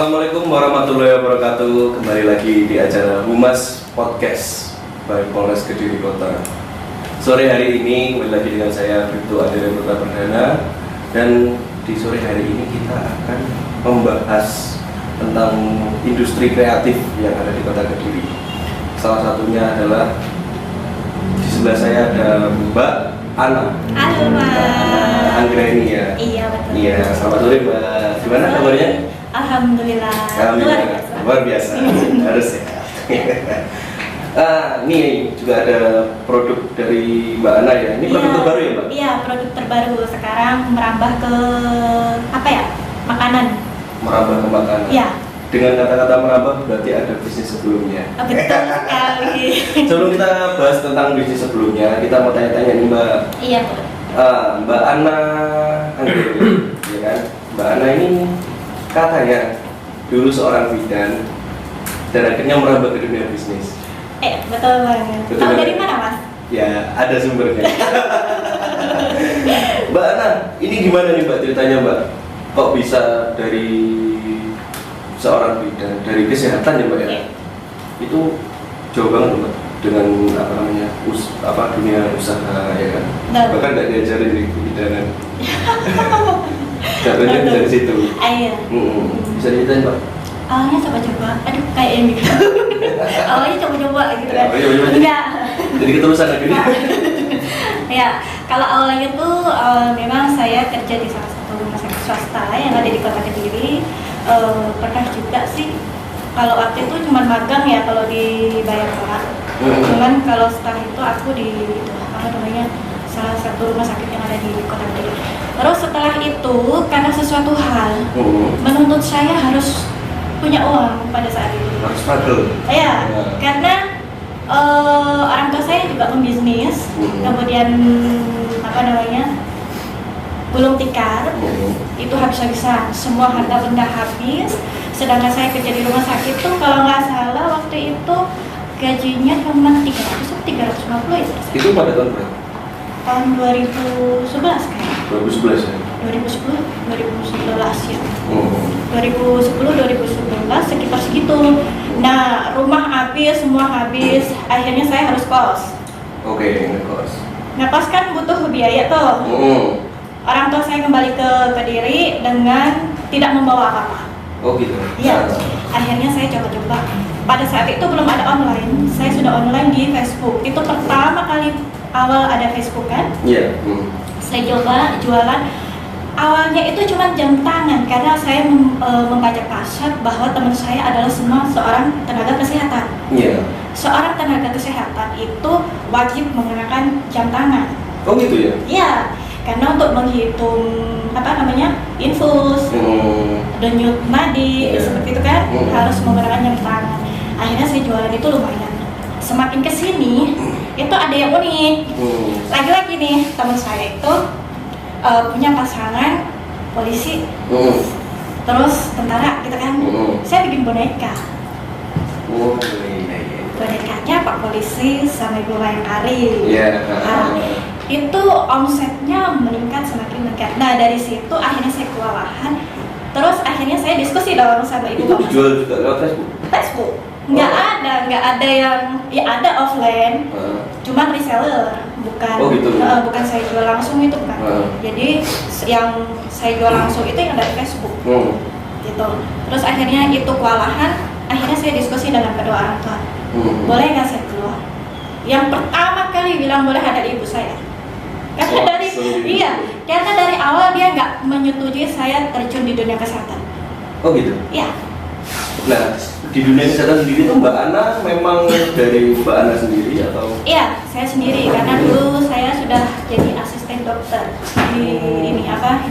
Assalamualaikum warahmatullahi wabarakatuh. Kembali lagi di acara Humas Podcast by Polres Kediri Kota. Sore hari ini kembali lagi dengan saya Bribtu Adele Putra Perdana. Dan di sore hari ini kita akan membahas tentang industri kreatif yang ada di Kota Kediri. Salah satunya adalah di sebelah saya ada Mbak Ana. Halo Mas. Anggreni ya. Iya betul. Iya, selamat sore Mbak. Gimana kabarnya? Alhamdulillah. Luar biasa. Harus ya. Ini juga ada produk dari Mbak Ana ya. Ini produk terbaru ya Mbak? Iya, produk terbaru. Sekarang merambah ke makanan. Merambah ke makanan. Iya. Dengan kata-kata merambah berarti ada bisnis sebelumnya. Betul sekali. Sebelum kita bahas tentang bisnis sebelumnya, kita mau tanya-tanya nih Mbak. Iya betul. Mbak Ana Anggreni, ya kan? Mbak Ana ini katanya dulu seorang bidan dan akhirnya merambah ke dunia bisnis. Betul banget. Betul Tahu banget. dari mana Mas? Ya, ada sumbernya. Mbak Ana, ini gimana nih Mbak ceritanya Mbak? Kok bisa dari seorang bidan, dari kesehatan ya Mbak ya? Iya. Itu jauh banget Mbak dengan dunia usaha ya kan? Betul. Bahkan nggak diajarin di kebidanan. Jatuhnya dari situ. Iya. Bisa diceritain Mbak? Awalnya coba-coba. Aduh kayak ini. Awalnya coba-coba gitu kan. Ya, coba-coba. Enggak. Jadi keterusan lagi nih. Ya, kalau awalnya tuh memang saya kerja di salah satu rumah sakit swasta yang ada di Kota Kediri. Pernah juga sih, kalau waktu itu cuma magang ya kalau di Bayangkara. Cuman kalau setelah itu aku di salah satu rumah sakit yang ada di Kota Kediri. Terus setelah itu karena sesuatu hal menuntut saya harus punya uang pada saat itu. Harus struggle. Ya, karena orang tua saya juga pembisnis, kemudian gulung tikar, itu habis-habisan, semua harga benda habis. Sedangkan saya kerja di rumah sakit tuh kalau nggak salah waktu itu gajinya cuma 300 atau 350 itu. Itu pada tahun berapa? Tahun 2011 kan? 2011 ya? 2011 ya. 2010-2011 sekitar segitu. Nah, rumah habis, semua habis. Akhirnya saya harus kos. Oke, ngekos. Ngekos kan butuh biaya tuh. Orang tua saya kembali ke Kediri dengan tidak membawa apa-apa. Oh gitu? Iya. Akhirnya saya coba-coba. Pada saat itu belum ada online. Saya sudah online di Facebook. Itu pertama kali awal ada Facebook kan? Iya. Saya coba jualan. Awalnya itu cuma jam tangan karena saya membaca kasat bahwa teman saya adalah semua seorang tenaga kesehatan. Iya. Seorang tenaga kesehatan itu wajib mengenakan jam tangan. Oh gitu ya? Iya, karena untuk menghitung infus, denyut nadi, seperti itu kan harus menggunakan jam tangan. Akhirnya saya jualan itu lumayan. Semakin kesini itu ada yang unik. Lagi-lagi nih teman saya itu punya pasangan polisi, terus tentara gitu kan. Saya bikin boneka. Oh iya. Bonekanya Pak Polisi sama Ibu Bayangkari. Iya. Itu omsetnya meningkat semakin meningkat. Nah dari situ akhirnya saya kewalahan. Terus akhirnya saya diskusi dong sama Ibu. Itu dijual juga lewat Facebook? Facebook. Nggak ada yang ada offline. Cuman reseller, bukan gitu. bukan saya jual langsung itu kan. Jadi yang saya jual langsung itu yang dari Facebook. Gitu. Terus akhirnya itu kewalahan. Akhirnya saya diskusi dengan kedua orang tua. Boleh nggak saya keluar? Yang pertama kali bilang boleh ada ibu saya. Karena karena dari awal dia nggak menyetujui saya terjun di dunia kesehatan. Oh gitu? Iya. Nah, di dunia kesehatan sendiri tuh Mbak Ana memang dari Mbak Ana sendiri atau? Iya, saya sendiri karena dulu saya sudah jadi asisten dokter di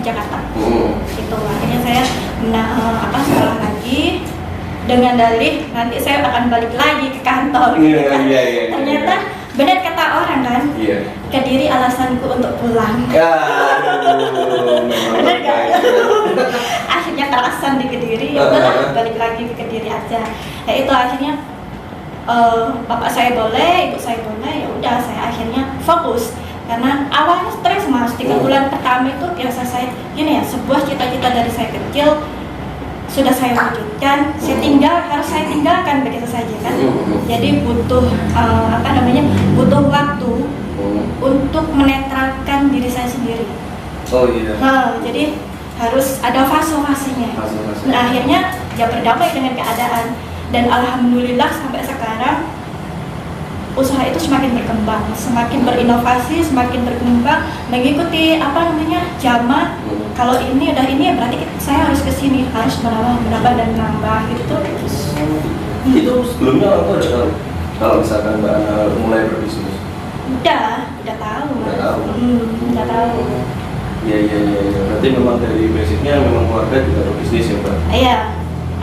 Jakarta. Itu akhirnya saya sekolah lagi dengan dalih nanti saya akan balik lagi ke kantor. Iya. Ternyata benar kata orang kan, Kediri alasanku untuk pulang. Benar gak? Akhirnya terasa di Kediri, ya udah balik lagi ke Kediri aja. Ya itu akhirnya bapak saya boleh, ibu saya boleh, ya udah saya akhirnya fokus. Karena awalnya stres Mas, 3 bulan pertama itu biasa saya gini ya, sebuah cita-cita dari saya kecil sudah saya wujudkan, harus saya tinggalkan begitu saja kan. Jadi butuh butuh waktu untuk menetralkan diri saya sendiri. Oh iya. Jadi harus ada fase-fasenya. Nah, akhirnya ya berdamai dengan keadaan, dan alhamdulillah sampai sekarang usaha itu semakin berkembang, semakin berinovasi, semakin berkembang, mengikuti zaman. Kalau ini udah ini, berarti saya harus kesini, harus menambah dan menambah gitu terus. Itu sebelumnya orang tuh udah tahu kalau misalkan Mbak Ana mulai berbisnis? Udah tahu. Udah tahu. Iya. Berarti memang dari basicnya memang keluarga juga berbisnis ya Mbak? Iya,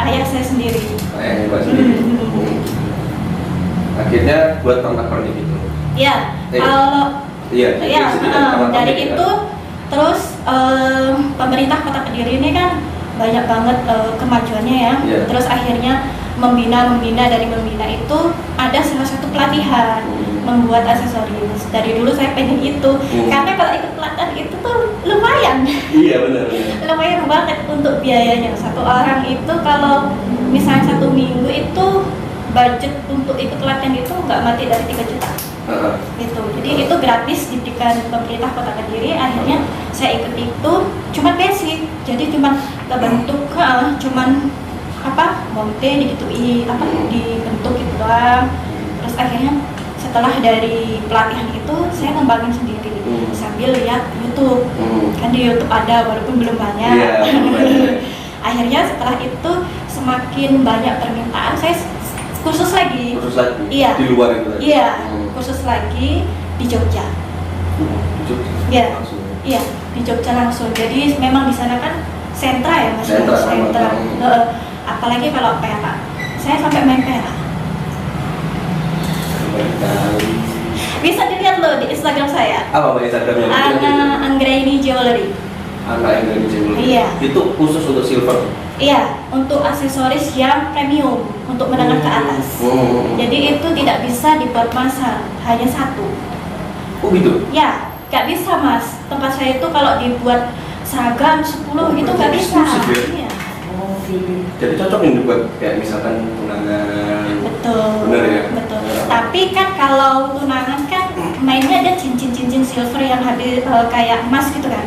ayah saya sendiri. Ayahnya Mbak sendiri. Akhirnya buat pernak-pernik itu. Iya. Dari itu terus pemerintah Kota Kediri ini kan banyak banget kemajuannya ya. Yeah. Terus akhirnya membina itu ada salah satu pelatihan membuat aksesoris. Dari dulu saya pengen itu, karena kalau ikut pelatihan itu tuh lumayan. Iya benar. Lumayan banget untuk biayanya. Satu orang itu kalau misalnya 1 minggu itu budget untuk ikut pelatihan itu nggak mati dari 3 juta. Gitu. Jadi itu gratis diberikan pemerintah Kota Kediri. Akhirnya saya ikut itu, cuman basic. Jadi cuman terbentuk, monte dibentuk gitu doang. Terus akhirnya setelah dari pelatihan itu saya ngembangin sendiri sambil lihat YouTube. Kan di YouTube ada walaupun belum banyak. Akhirnya setelah itu semakin banyak permintaan, saya kursus lagi. Iya. Di luar itu. Iya. Kursus lagi di Jogja. Iya. Iya, di Jogja langsung. Jadi memang di sana kan sentra ya Mas. Sentra. Apalagi kalau perak. Saya sampai main perak. Bisa dilihat loh di Instagram saya. Apa Instagramnya? Ana Anggraini Jewelry. Ana Anggraini Jewelry. Iya. Itu khusus untuk silver. Iya, untuk aksesoris yang premium, untuk menengah ke atas. Jadi itu tidak bisa dibuat massal, hanya satu. Oh gitu? Ya, nggak bisa Mas. Tempat saya itu kalau dibuat seragam 10 gitu nggak bisa. Iya. Jadi cocok ini buat kayak misalkan tunangan. Betul. Bener ya? Betul. Tapi kan kalau tunangan kan mainnya ada cincin-cincin silver yang habis kayak emas gitu kan.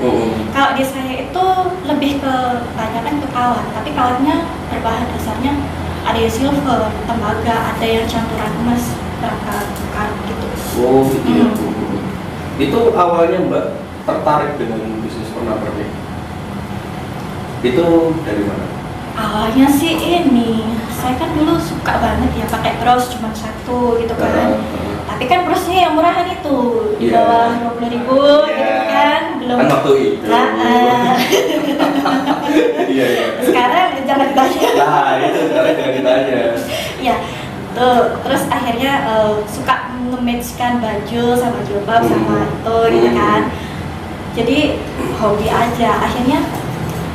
Kalau di saya itu lebih ke banyakan ke kawat, tapi kawatnya berbahan dasarnya ada yang silver, tembaga, ada yang campuran emas, berapa karat gitu. Oh gitu. Itu awalnya Mbak tertarik dengan bisnis pernak-pernik. Itu dari mana? Awalnya sih saya kan dulu suka banget ya pakai bros cuma satu gitu kan. Tapi kan brosnya yang murahan itu di bawah 20.000 gitu kan, belum. Kan waktu itu. Iya. Sekarang jangan ditanya. Nah itu sekarang jangan ditanya. Iya. Tuh, terus akhirnya suka nge-matchkan baju sama jilbab sama itu gitu kan. Jadi hobi aja. Akhirnya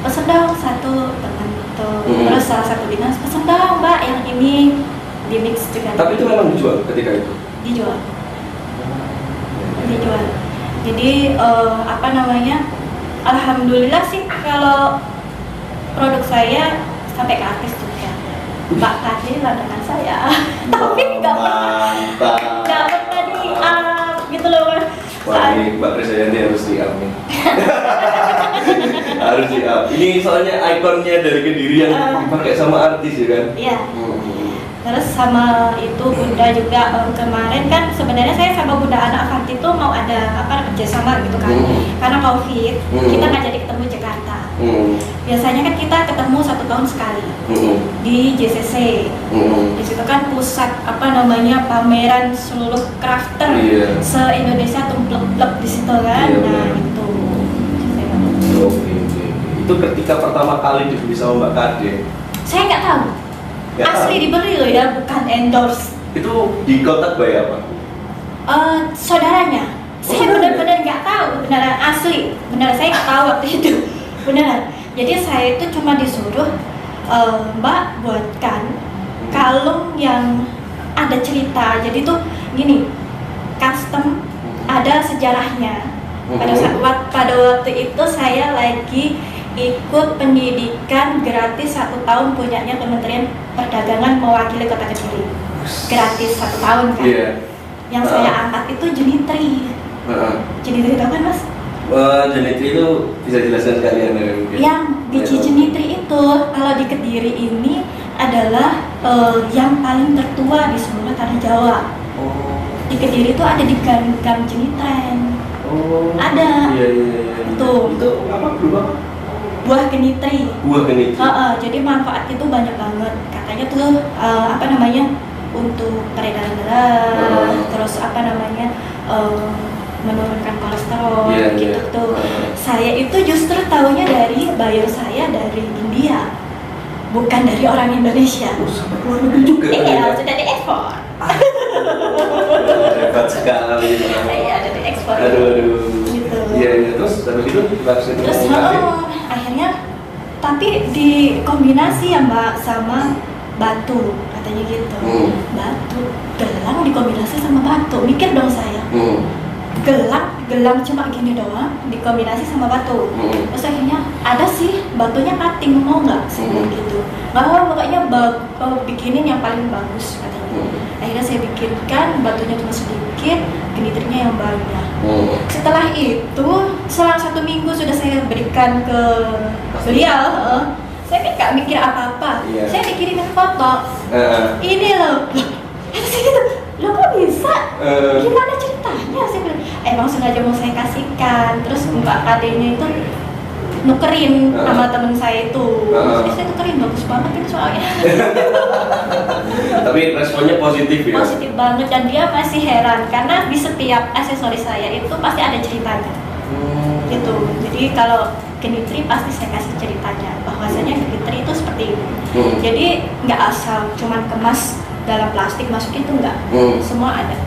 pesen dong satu teman itu. Terus salah satu dinas pesen dong Mbak yang ini di mix juga. Tapi itu memang dijual ketika itu? Dijual. Jadi alhamdulillah sih kalau produk saya sampai ke artis juga. Mbak Kade langganan saya. Tapi nggak pernah di-up gitu loh Mas. Wah ini Mbak Krisdayanti harus di-up nih. Harus di-up. Ini soalnya ikonnya dari Kediri yang dipakai sama artis ya kan? Iya. Terus sama itu Bunda juga kemarin kan sebenarnya saya sama Bunda Ana Avanti itu mau ada kerjasama gitu kan. Karena COVID kita nggak jadi ketemu Jakarta. Biasanya kan kita ketemu 1 tahun sekali di JCC. Di situ kan pusat pameran seluruh crafter se-Indonesia tumplek-plek di situ kan. Nah itu. Oke. Itu ketika pertama kali dibeli sama Mbak Kade. Saya nggak tahu. Asli dibeli loh ya, bukan endorse. Itu di kontak by apa? Saudaranya. Saya benar-benar nggak tahu, beneran asli. Beneran saya nggak tahu waktu itu. Beneran. Jadi saya itu cuma disuruh Mbak buatkan kalung yang ada cerita. Jadi tuh gini, custom, ada sejarahnya. Pada waktu itu saya lagi ikut pendidikan gratis 1 tahun punyanya Kementerian Perdagangan mewakili Kota Kediri. Gratis 1 tahun kan. Yang saya angkat itu jenitri. Jenitri tahu kan Mas? Jenitri itu bisa jelaskan sekalian mungkin. Yang biji jenitri itu kalau di Kediri ini adalah yang paling tertua di seluruh tanah Jawa. Di Kediri itu ada di Gang Jenitren. Ada. Iya. Itu apa berubah? Buah genitri. Jadi manfaat itu banyak banget. Katanya tuh untuk peredaran darah, terus menurunkan kolesterol gitu tuh. Saya itu justru tahunya dari buyer saya dari India, bukan dari orang Indonesia. Sampai luar negeri juga. Iya, sudah diekspor. Hebat sekali. Iya, ada diekspor. Aduh. Gitu. Iya, terus habis itu langsung akhirnya tapi dikombinasi ya Mbak sama batu katanya gitu. Batu, gelang dikombinasi sama batu. Mikir dong saya. Gelang cuma gini doang dikombinasi sama batu. Terus akhirnya ada sih batunya cutting, mau nggak sih gitu. Bahwa pokoknya bikinin yang paling bagus katanya. Akhirnya saya bikinkan, batunya cuma sedikit, genitrinya yang banyak. Setelah itu selang 1 minggu sudah saya berikan ke beliau. Saya kan nggak mikir apa-apa. Saya dikirimin foto. Ini loh. Terus gitu, lo kok bisa? Gimana ceritanya? Saya bilang, emang sengaja mau saya kasihkan. Terus mbak adenya itu nukerin sama temen saya itu. Saya tukerin, bagus banget ini soalnya. Tapi responnya positif ya? Positif banget, dan dia masih heran karena di setiap aksesoris saya itu pasti ada ceritanya. Gitu. Jadi kalau genitri pasti saya kasih ceritanya bahwasanya genitri itu seperti ini. Jadi nggak asal cuman kemas dalam plastik masuk itu enggak. Semua ada.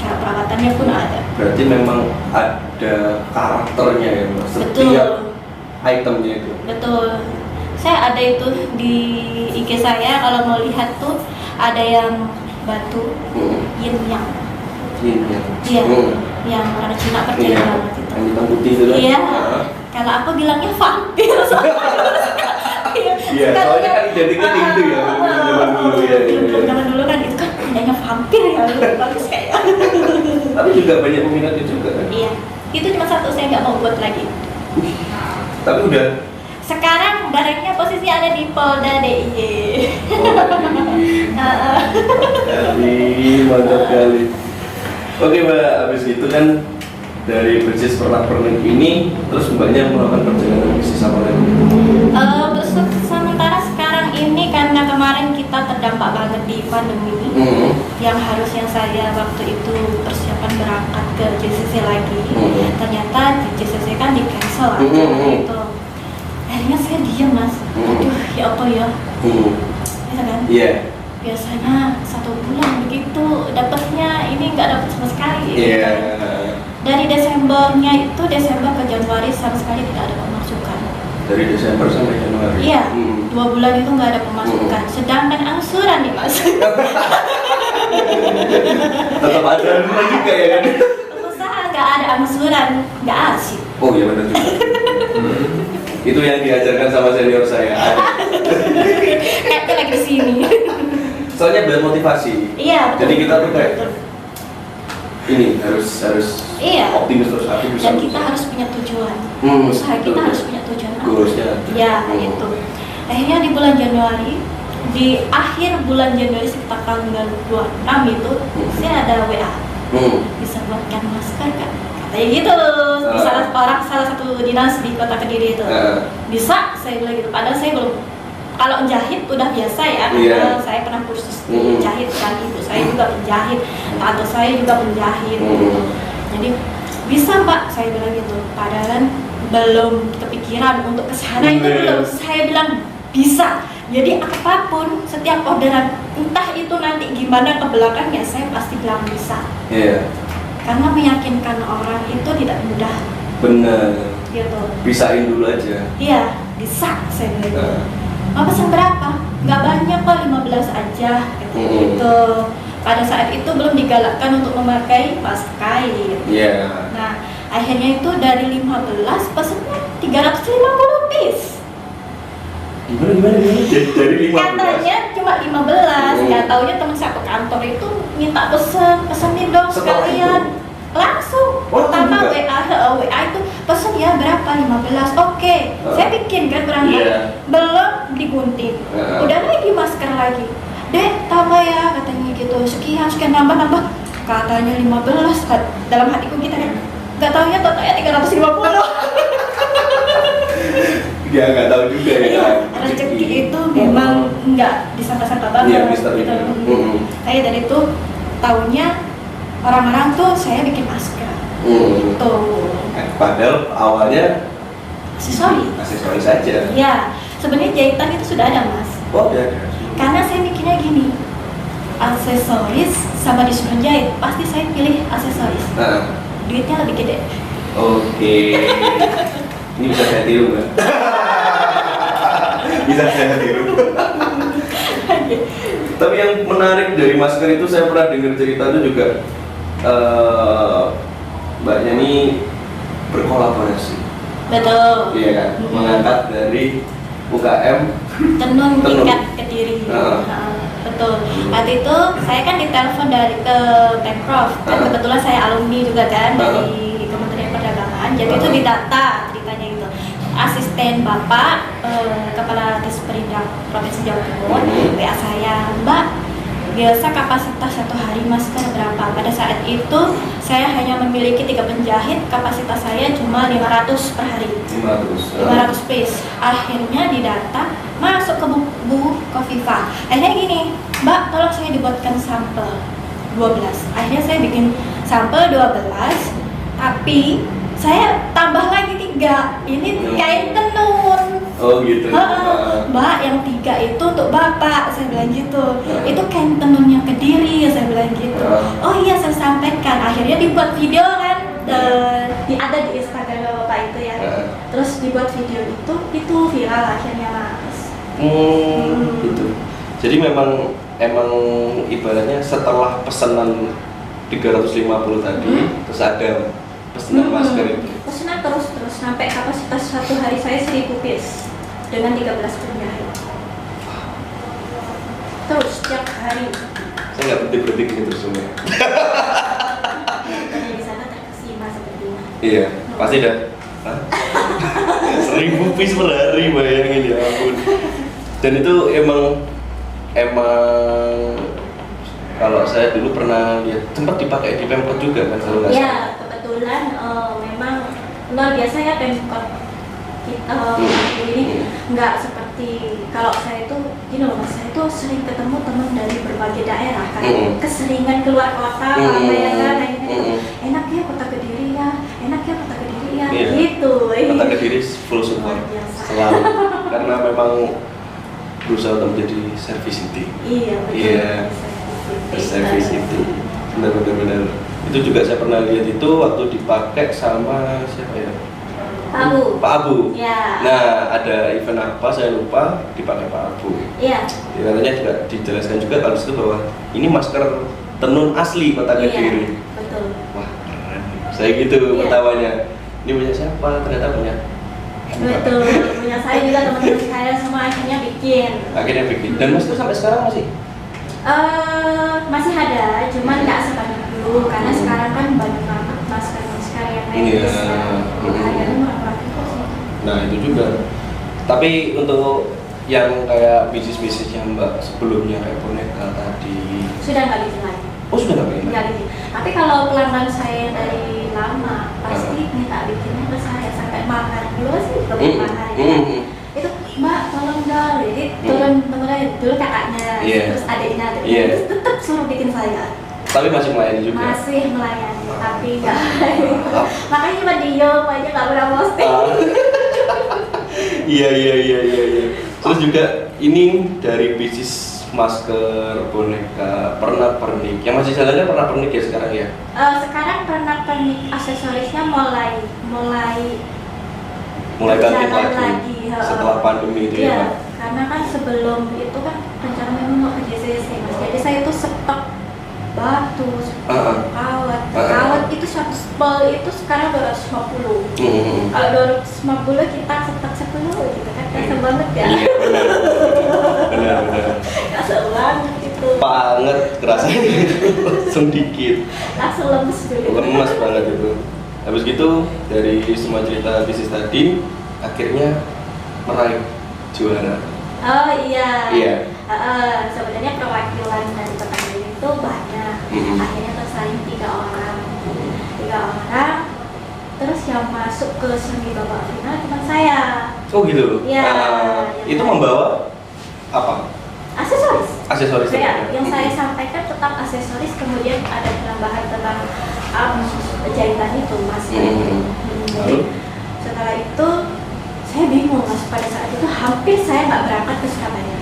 Cara perawatannya pun ada. Berarti memang ada karakternya ya Mas. Setiap itemnya itu. Betul. Saya ada itu di IG saya, kalau mau lihat tuh ada yang batu yin yang. Iya. Yang orang Cina percaya banget itu. Yang hitam putih itu kan? Iya. Kalau aku bilangnya vampir. Iya, soalnya kan identiknya gitu ya. Zaman dulu kan itu kan adanya vampir ya, bagus kayak. Tapi juga banyak peminatnya juga kan? Iya. Itu cuma satu, saya nggak mau buat lagi. Tapi udah. Sekarang barangnya posisi ada di Polda DIY. Mantap kali. Oke Mbak, habis itu kan dari bisnis pernak-pernik ini, terus Mbaknya melakukan perjalanan bisnis apa lagi? Untuk sementara sekarang ini karena kemarin kita terdampak banget di pandemi, yang harusnya saya waktu itu persiapan berangkat ke JCC lagi, ternyata di JCC kan di cancel itu. Akhirnya saya diam Mas, aduh ya apa ya, bisa kan? Iya. Biasanya 1 bulan begitu dapatnya, ini nggak dapat sama sekali. Iya. Dari Desembernya itu, Desember ke Januari sama sekali tidak ada pemasukan. Dari Desember sampai Januari? Iya, 2 bulan itu nggak ada pemasukan. Sedangkan angsuran nih Mas. Tetap ada angsuran juga ya kan? Usaha nggak ada angsuran, nggak asik. Oh iya benar juga. Itu yang diajarkan sama senior saya. Kayaknya lagi di sini. Soalnya biar motivasi. Iya. Jadi kita tuh kayak ini harus iya. Optimis terus, aku bisa. Dan kita harus punya tujuan. Usaha kita harus punya tujuan. Goalsnya. Ya itu. Akhirnya di bulan Januari, di akhir bulan Januari sekitar tanggal 26 itu, saya ada WA. Bisa buatkan masker kan? Katanya gitu. Salah satu dinas di Kota Kediri itu. Bisa, saya bilang gitu. Padahal saya belum. Kalau jahit udah biasa ya, karena saya pernah kursus jahit kan, ibu saya juga penjahit, tante saya juga penjahit. Jadi bisa Mbak, saya bilang gitu. Padahal belum kepikiran untuk kesana itu belum. Saya bilang bisa. Jadi apapun, setiap orderan, entah itu nanti gimana ke belakangnya, saya pasti bilang bisa. Iya. Karena meyakinkan orang itu tidak mudah. Benar. Gitu. Bisain dulu aja. Iya, bisa saya bilang gitu. Mau pesan berapa? Nggak banyak kok, 15 aja gitu. Pada saat itu belum digalakkan untuk memakai masker kain. Nah, Akhirnya itu dari 15 pesennya 350 piece. Gimana? Dari 15. Katanya cuma 15, nggak taunya teman satu kantor itu minta pesenin dong Setelah sekalian. itu? Langsung Oh, pertama juga? WA itu pesen ya berapa 15. Oke, saya bikin kan berangkat. Iya. Belum digunting. Udah lagi masker lagi. Dek, tambah ya katanya gitu. Sekian nambah. Katanya 15. Dalam hatiku kita kan nggak taunya totalnya 350. Ya nggak tahu juga ya. Iya, rezeki itu memang nggak disangka-sangka banget. Iya, misteri. Gitu. Saya dari itu taunya orang-orang tuh saya bikin masker. Tuh. Padahal awalnya Aksesoris saja. Ya, sebenarnya jahitan itu sudah ada mas. Oh ya. Karena saya mikirnya gini, aksesoris sama disuruh jahit, pasti saya pilih aksesoris. Duitnya lebih gede. Oke. Ini bisa saya tiru nggak? Bisa saya tiru. Tapi yang menarik dari masker itu saya pernah dengar cerita itu juga Mbaknya ini berkolaborasi. Betul. Iya kan? Mengangkat dari UKM Tenun tingkat Kediri. Betul. Waktu itu saya kan ditelepon dari ke Pemprov dan kebetulan saya alumni juga kan dari Kementerian Perdagangan. Jadi itu didata ceritanya itu. Asisten Bapak Kepala Disperindak Provinsi Jawa Timur WA saya, Mbak, biasa kapasitas satu hari masker berapa? Pada saat itu saya hanya memiliki 3 penjahit, kapasitas saya cuma 500 per hari. 500 piece. Akhirnya didata masuk ke Bu Kofifa. Akhirnya gini, Mbak, tolong saya dibuatkan sampel 12. Akhirnya saya bikin sampel 12, tapi saya tambah lagi 3. Ini kain tenun. Oh gitu. Mbak, yang 3 itu untuk Bapak, saya bilang gitu. Itu kain tenun yang Kediri, saya bilang gitu. Oh iya, saya sampaikan. Akhirnya dibuat video kan, ada di Instagram Bapak itu ya. Terus dibuat video itu viral akhirnya mas. Gitu. Jadi emang ibaratnya setelah pesanan 350 tadi, terus ada pesanan masker itu. Pesanan terus sampai kapasitas satu hari saya 1000 piece dengan 13 penjahit. Terus setiap hari. Saya nggak berhenti gini terus semua. Di sana terkesima sepertinya. Iya, pasti dah. 1000 piece per hari, bayangin ya ampun. Dan itu emang kalau saya dulu pernah lihat sempat dipakai di Pemkot juga kan kalau nggak salah. Ya, kebetulan memang luar biasa ya Pemkot kita ini nggak seperti kalau saya itu gini loh mas, saya itu sering ketemu teman dari berbagai daerah kan, keseringan keluar kota, ya kan, enak ya Kota Kediri ya, gitu. Kota Kediri full support selalu karena memang berusaha untuk menjadi service city. Iya betul. Iya, service city. Benar. Itu juga saya pernah lihat itu waktu dipakai sama siapa ya? Pak Abu. Ya. Nah, ada event apa saya lupa dipakai Pak Abu. Iya. Katanya juga dijelaskan juga kalau situ bahwa ini masker tenun asli Kota Kediri. Betul. Wah, keren. Saya gitu pertamanya. Ini punya siapa? Ternyata punya. Betul. Punya saya juga, teman-teman saya semua akhirnya bikin. Dan masker sampai sekarang masih? Masih ada, cuman nggak sebanyak dulu karena sekarang kan banyak banget masker yang medis. Nah itu juga. Tapi untuk yang kayak bisnis yang Mbak sebelumnya kayak boneka tadi sudah nggak bikin lagi. Oh sudah nggak bikin? Nggak bikin. Tapi kalau pelanggan saya dari lama pasti minta bikinnya ke saya sampai mahar dulu sih mahar ya. Itu Mbak tolong dong, jadi temen-temennya dulu kakaknya, terus adiknya, terus tetap suruh bikin saya. Tapi masih melayani juga? Masih melayani, tapi enggak. Makanya cuma diem aja, nggak pernah posting. Iya. Terus juga ini dari bisnis masker, boneka, pernak-pernik. Yang masih jalannya pernak-pernik ya sekarang ya? Sekarang pernak-pernik aksesorisnya mulai bangkit lagi lagi setelah pandemi itu ya Pak? Karena kan sebelum itu kan rencana memang mau ke JCC mas, jadi saya itu stok batu, stok kawat itu 1,5 Spol itu sekarang 250. Kalau 250 kita setak 10 gitu kan, kasar banget ya. Iya, benar. Kasar banget gitu. Banget kerasanya gitu. Langsung dikit. Langsung lemes dulu. Lemas banget itu. Habis gitu dari semua cerita bisnis tadi akhirnya meraih juara. Oh iya. Iya. Sebenarnya perwakilan dari kota Kediri itu banyak. Akhirnya tersaring 3 orang. Terus yang masuk ke semi babak final cuma saya. Oh gitu. Iya. Itu membawa apa? Aksesoris. Ya, yang saya sampaikan tetap aksesoris, kemudian ada penambahan tentang jahitan itu mas. Jadi setelah itu saya bingung mas, pada saat itu hampir saya nggak berangkat ke Surabaya.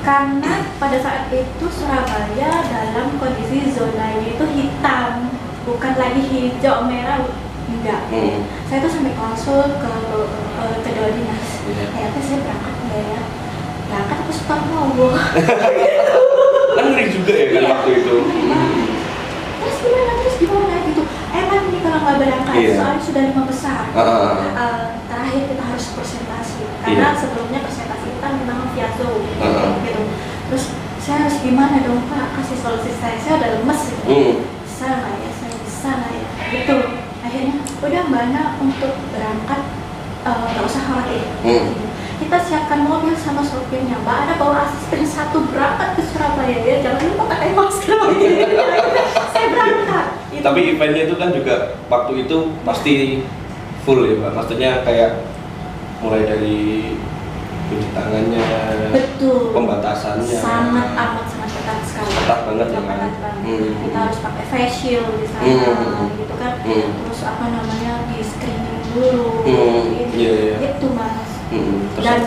Karena pada saat itu Surabaya dalam kondisi zonanya itu hitam, bukan lagi hijau merah, enggak. Saya tuh sampai konsul ke kedua dinas. Kayaknya saya berangkat nggak ya? Berangkat aku stop ngomong. Kan ngeri juga ya kan waktu itu. Terus gimana gitu? Emang ini kalau nggak berangkat, soalnya sudah 5 besar. Terakhir kita harus presentasi, karena sebelumnya presentasi kita memang via Zoom gitu. Terus saya harus gimana dong Pak? Kasih solusi saya udah lemes gitu. Bisa nggak ya? Saya bisa nggak ya? Gitu. Akhirnya udah Mbak Ana untuk berangkat, nggak usah khawatir. Kita siapkan mobil sama sopirnya. Mbak Ana bawa asisten 1 berangkat ke Surabaya ya. Jangan lupa pakai masker. Saya berangkat. Tapi eventnya itu kan juga waktu itu pasti full ya Pak. Maksudnya kayak mulai dari cuci tangannya, betul, pembatasannya sangat ketat sekali. Ketat banget ya kan. Kita harus pakai face shield di sana, gitu kan. Terus apa namanya di screening dulu, gitu mas. Dan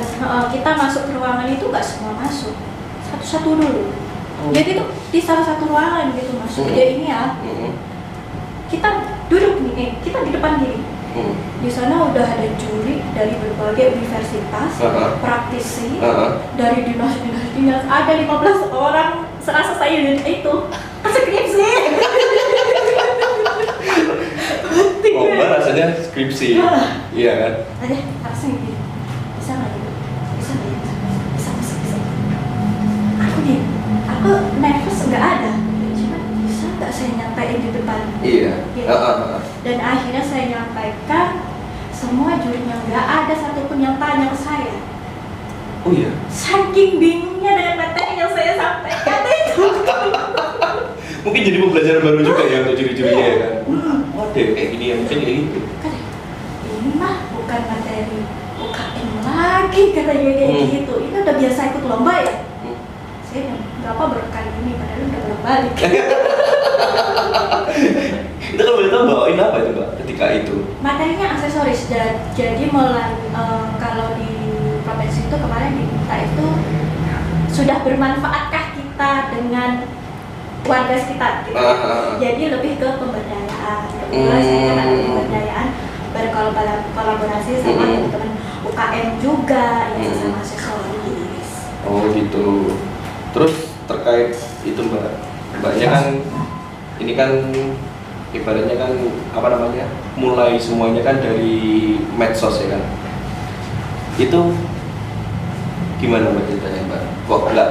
kita masuk ke ruangan itu nggak semua masuk, satu-satu dulu. Jadi tuh di salah satu ruangan gitu mas. Jadi ini ya, kita duduk nih, kita di depan gini. Di sana udah ada juri dari berbagai universitas, praktisi, dari dinas, ada 15 orang. Serasa saya itu skripsi. Lomba rasanya skripsi, iya kan? Ada rasanya gini, bisa nggak gitu? Bisa. Aku nervous nggak ada. Bisa nggak saya nyampein di depan? Iya. Gitu. Dan akhirnya saya nyampaikan, semua jurinya nggak ada satupun yang tanya ke saya. Oh iya. Saking bingungnya dengan materi yang saya sampaikan itu. Mungkin jadi pembelajaran baru juga ya untuk juri-jurinya ya kan. Oh deh kayak gini ya, mungkin kayak gitu. Ini mah bukan materi UKM lagi katanya kayak gitu. Ini udah biasa ikut lomba ya. Saya nggak apa berkali ini, padahal udah belum balik. Itu kalau boleh tahu bawain apa itu Mbak ketika itu? Materinya aksesoris, jadi mulai kalau di provinsi itu kemarin diminta itu sudah bermanfaatkah kita dengan warga sekitar gitu. Jadi lebih ke pemberdayaan. Kebetulan saya kan ada pemberdayaan, berkolaborasi sama teman-teman UKM juga yang sama aksesoris. Oh gitu. Terus terkait itu Mbaknya kan ini kan ibaratnya kan apa namanya, mulai semuanya kan dari medsos ya kan. Itu gimana Mbak ceritanya Mbak? Kok enggak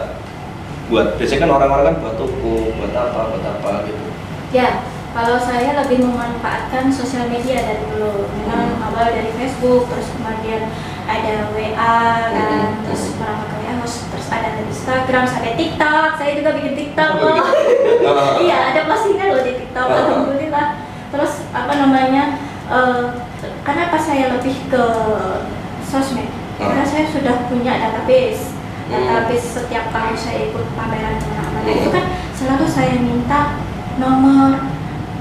buat, biasanya kan orang-orang kan buat toko, buat apa gitu. Ya, kalau saya lebih memanfaatkan sosial media dari dulu. Memang awal dari Facebook, terus kemudian ada WA kan, terus merambah ke WA, terus ada Instagram, sampai TikTok. Saya juga bikin TikTok loh. Iya, ada postingan loh di TikTok, alhamdulillah. Terus apa namanya? Kenapa saya lebih ke sosmed? Karena saya sudah punya database setiap kali saya ikut pameran mana-mana itu kan selalu saya minta nomor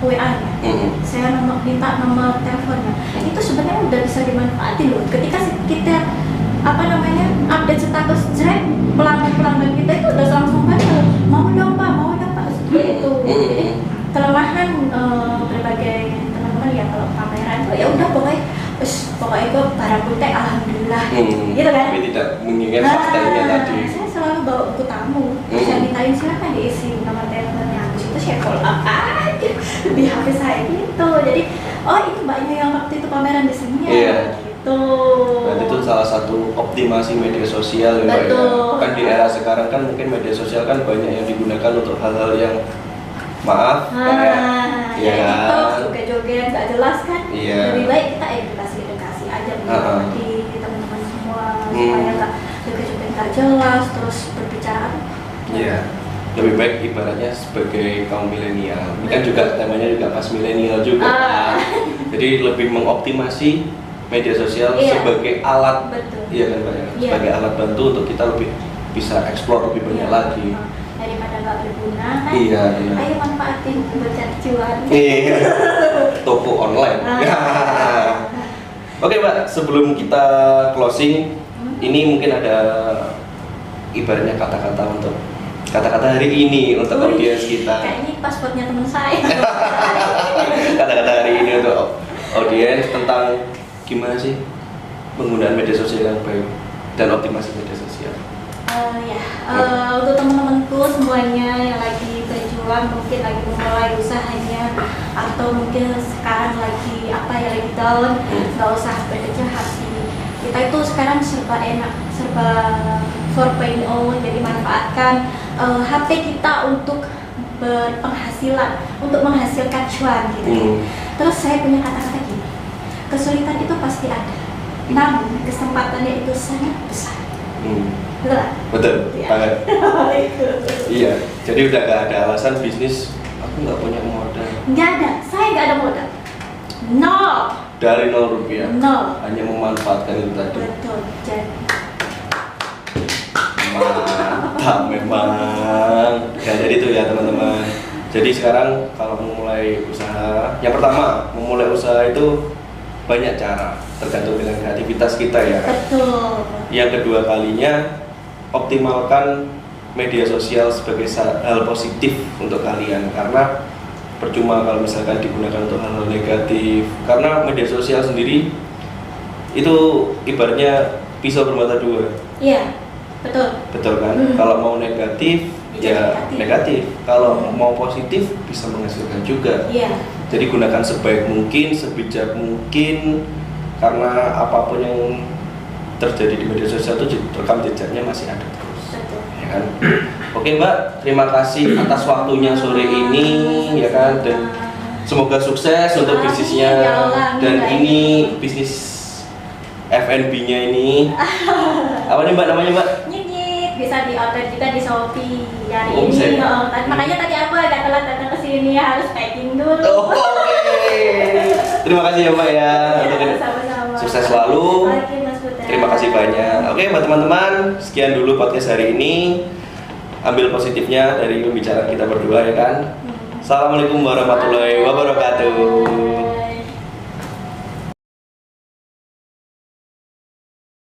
WA-nya, saya minta nomor teleponnya. Itu sebenarnya udah bisa dimanfaatin loh. Ketika kita apa namanya update status chat pelanggan kita itu udah langsung banget mau dong pak seperti itu. Jadi kelemahan berbagai teman-teman ya kalau pameran itu ya udah pokoknya itu barang putih alhamdulillah gitu kan. Tapi tidak mengingat faktanya tadi. Saya selalu bawa buku tamu, saya mintain silakan diisi nomor teleponnya. Habis itu saya follow up aja di HP saya gitu. Jadi oh itu mbaknya yang waktu itu pameran di sini ya. Iya. Gitu. Berarti itu salah satu optimasi media sosial ya Mbak ya. Betul. Kan di era sekarang kan mungkin media sosial kan banyak yang digunakan untuk hal-hal yang maaf kayak ya ya TikTok, kan. joget-joget nggak jelas kan. Iya. Lebih baik kita edukasi aja di teman-teman semua supaya nggak joget-joget nggak jelas terus berbicara. Iya. Lebih baik ibaratnya sebagai kaum milenial. Ini kan juga temanya juga pas milenial juga. Jadi lebih mengoptimasi media sosial sebagai alat. Betul. Iya kan Mbak ya. Iya. Sebagai alat bantu untuk kita lebih bisa explore lebih banyak lagi. Daripada nggak berguna kan. Iya, benar. Ayo manfaatin buat cari cuan. Iya. Toko online. Oke Mbak, sebelum kita closing, ini mungkin ada ibaratnya kata-kata hari ini untuk audiens kita. Kayak ini paspornya teman saya. Kata-kata hari ini untuk audiens tentang gimana sih penggunaan media sosial yang baik dan optimasi media sosial. Untuk teman-temanku semuanya yang lagi berjuang, mungkin lagi memulai usahanya atau mungkin sekarang lagi lagi down, nggak usah berkecil hati. Kita itu sekarang serba enak, serba 4.0, jadi manfaatkan HP kita untuk berpenghasilan, untuk menghasilkan cuan gitu. Terus saya punya kata-kata gini, kesulitan itu pasti ada, namun kesempatannya itu sangat besar. Betul, Ya. banget. Iya, jadi udah gak ada alasan bisnis aku nggak punya modal. Nggak ada, saya nggak ada modal. Nol. Dari 0 rupiah. Nol. Hanya memanfaatkan itu tadi. Betul. Jadi Mantap memang. Ya, jadi itu ya teman-teman. Jadi sekarang kalau memulai usaha, yang pertama memulai usaha itu banyak cara, tergantung dengan kreativitas kita ya. betul. Yang kedua kalinya, optimalkan media sosial sebagai hal positif untuk kalian, karena percuma kalau misalkan digunakan untuk hal-hal negatif, karena media sosial sendiri itu ibaratnya pisau bermata dua. Iya, betul. Betul kan? Kalau mau negatif ya negatif, kalau mau positif bisa menghasilkan juga. Iya. Jadi gunakan sebaik mungkin, sebijak mungkin, karena apapun yang terjadi di media sosial itu rekam jejaknya masih ada terus. Betul. Ya kan? Oke Mbak, terima kasih atas waktunya sore ini ya kan, dan semoga sukses untuk bisnisnya. Dan ini bisnis F&B-nya ini apa nih Mbak namanya Mbak? Nyit, bisa di order juga di Shopee hari Oh, ini. bisa. Makanya tadi aku agak telat datang ke sini, harus packing dulu. Oke. Terima kasih ya Mbak ya. Sama-sama. Sukses selalu. Oke, Mas Buta. Terima kasih banyak. Oke buat teman-teman, sekian dulu podcast hari ini. Ambil positifnya dari pembicaraan kita berdua ya kan. Assalamualaikum warahmatullahi wabarakatuh.